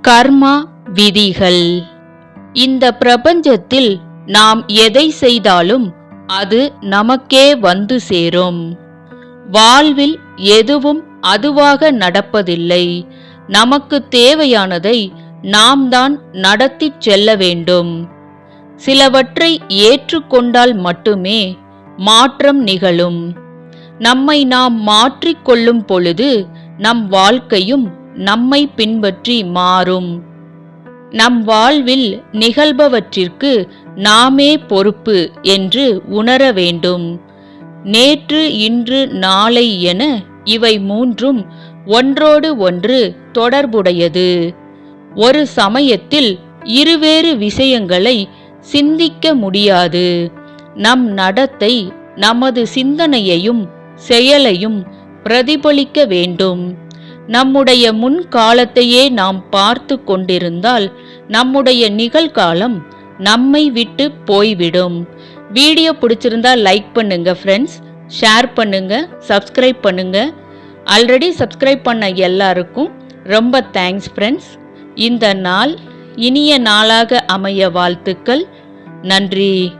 கர்மா விதிகள். இந்த பிரபஞ்சத்தில் நாம் எதை செய்தாலும் அது நமக்கே வந்து சேரும். வாழ்வில் எதுவும் அதுவாக நடப்பதில்லை. நமக்கு தேவையானதை நாம் தான் நடத்திச் செல்ல வேண்டும். சிலவற்றை ஏற்றுக்கொண்டால் மட்டுமே மாற்றம் நிகழும். நம்மை நாம் மாற்றிக்கொள்ளும் பொழுது நம் வாழ்க்கையும் நம்மை பின்பற்றி மாறும். நம் வாழ்வில் நிகழ்பவற்றிற்கு நாமே பொறுப்பு என்று உணர வேண்டும். நேற்று, இன்று, நாளை என இவை மூன்றும் ஒன்றோடு ஒன்று தொடர்புடையது. ஒரு சமயத்தில் இருவேறு விஷயங்களை சிந்திக்க முடியாது. நம் நடத்தை நமது சிந்தனையையும் செயலையும் பிரதிபலிக்க வேண்டும். நம்முடைய முன்காலத்தையே நாம் பார்த்து கொண்டிருந்தால் நம்முடைய நிகழ்காலம் நம்மை விட்டு போய்விடும். வீடியோ பிடிச்சிருந்தா லைக் பண்ணுங்க ஃப்ரெண்ட்ஸ், ஷேர் பண்ணுங்க, சப்ஸ்கிரைப் பண்ணுங்க. ஆல்ரெடி சப்ஸ்கிரைப் பண்ண எல்லாருக்கும் ரொம்ப தேங்க்ஸ் ஃப்ரெண்ட்ஸ். இந்த நாள் இனிய நாளாக அமைய வாழ்த்துக்கள். நன்றி.